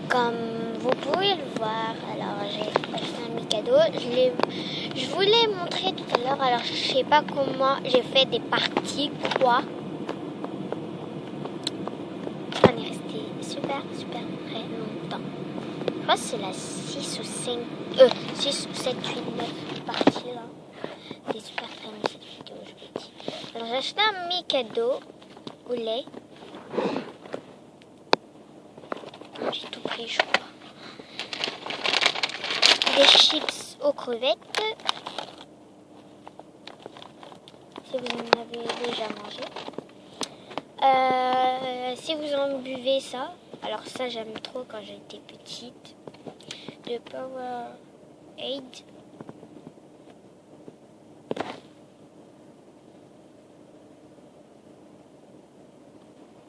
comme vous pouvez le voir. Alors j'ai fait un Mikado. Je vous l'ai montré tout à l'heure. Alors je sais pas comment j'ai fait des parties quoi. On est resté super très longtemps. Je crois que c'est la 6 ou 5, 6 ou 7, 8, 9 parties là. C'est super très long cette vidéo, je vous dis. Alors j'ai acheté un Mikado au lait. J'ai tout pris, je crois. Des chips aux crevettes. Si vous en avez déjà mangé. Si vous en buvez ça. Alors ça, j'aime trop quand j'étais petite. De Powerade.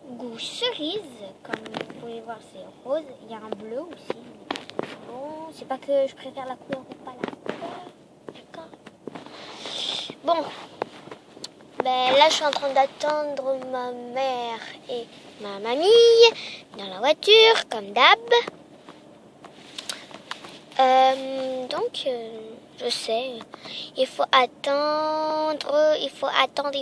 Goût cerise, comme vous pouvez voir, c'est rose. Il y a un bleu aussi. Bon, c'est pas que je préfère la couleur ou pas la couleur. D'accord. Bon, ben là je suis en train d'attendre ma mère et ma mamie dans la voiture, comme d'hab. Donc, je sais, il faut attendre. Il faut attendre.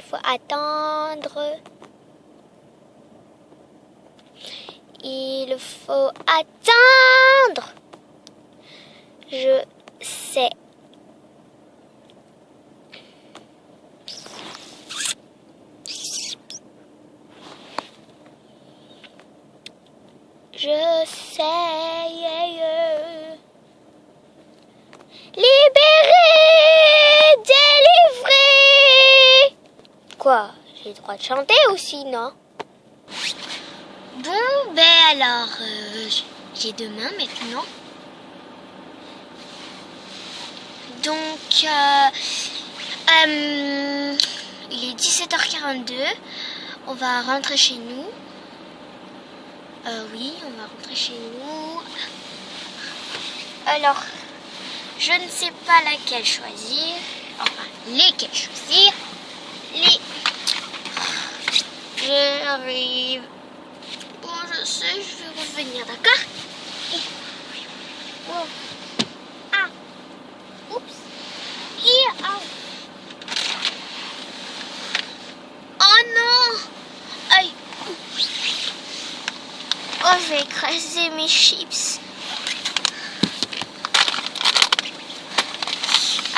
Je sais. Je sais. Libéré, délivré. Quoi? J'ai le droit de chanter aussi, non? Bon, ben alors, j'ai deux mains maintenant. Donc, il est 17h42. On va rentrer chez nous. Oui, on va rentrer chez nous. Alors, je ne sais pas laquelle choisir. Enfin, lesquelles choisir. J'arrive. Bon, je sais, je vais revenir, d'accord? Oh. Ah. Oups. Ah. Oh non. Aïe. Oh, je vais écraser mes chips.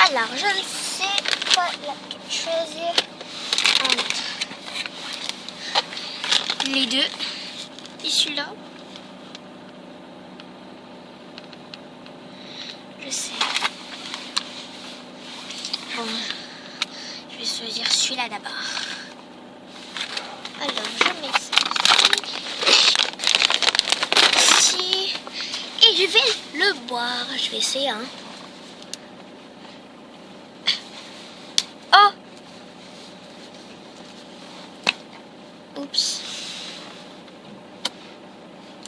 Alors, je ne sais pas laquelle choisir entre les deux. Et celui-là. Je sais. Bon, je vais choisir celui-là d'abord. Alors, je mets ça ici. Et je vais le boire. Je vais essayer, hein. Oh! Oups.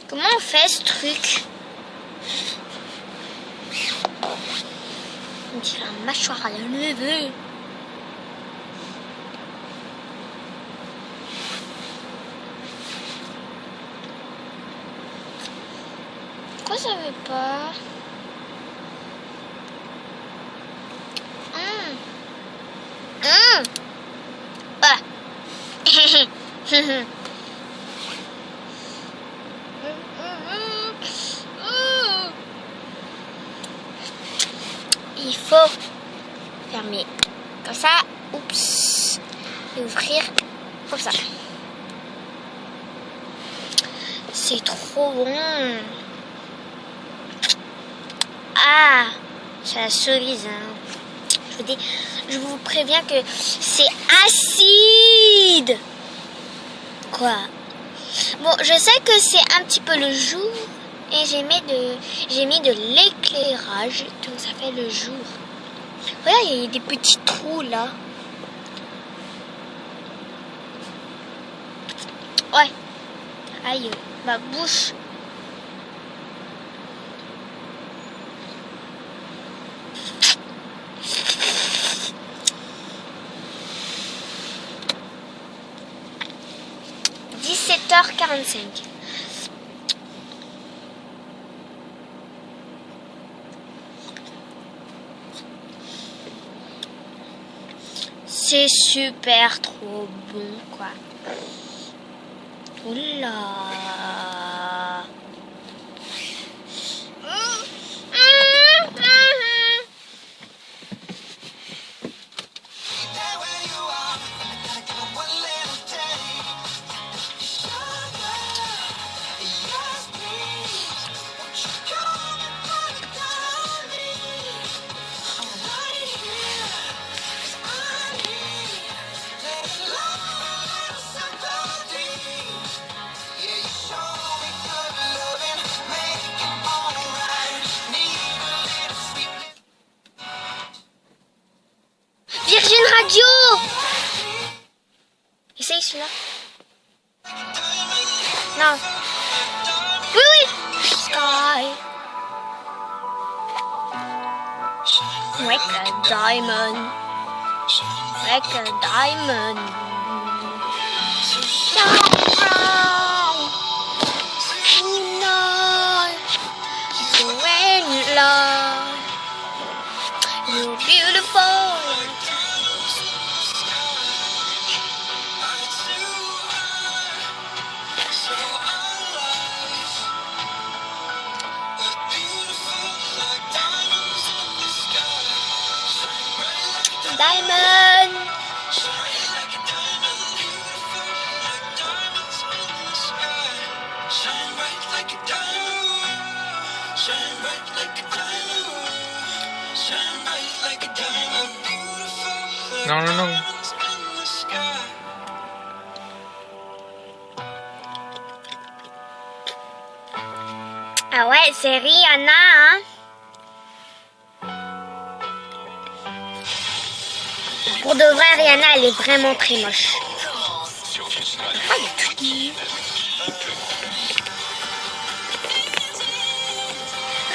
Comment on fait ce truc? On dirait un mâchoire à la neveu. Pourquoi ça veut pas? Ah. Il faut fermer comme ça, oups, et ouvrir comme ça. C'est trop bon. Ah, c'est la cerise. Hein. Je vous préviens que c'est acide. Quoi? Bon, je sais que c'est un petit peu le jour. Et j'ai mis de l'éclairage, donc ça fait le jour. Regarde, il y a des petits trous là. Ouais. Aïe, ma bouche. h 45. C'est super trop bon, quoi. Oula. Virgin Radio. Essaye celui-là. Non. Oui, oui. Sky. Like a diamond. Like a diamond. Shine bright. Tonight. When love. You're beautiful. Diamond. Non, non, non. Ah ouais, c'est Rihanna, hein. Pour de vrai, Rihanna, elle est vraiment très moche.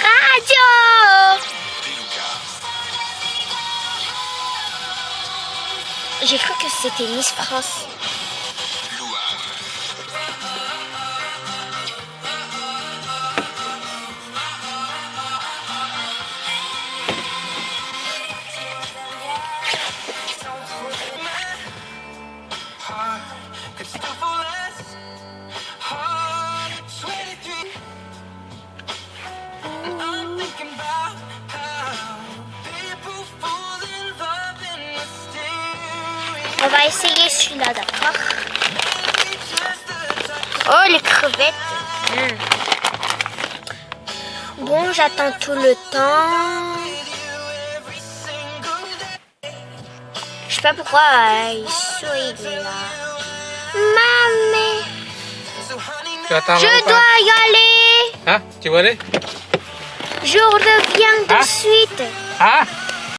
Radio. J'ai cru que c'était Miss France. On va essayer celui-là, d'accord? Oh, les crevettes. Bon, j'attends tout le temps. Je sais pas pourquoi il sourit, il est là. Maman, je dois y aller. Ah, tu veux aller? Je reviens de suite. Ah?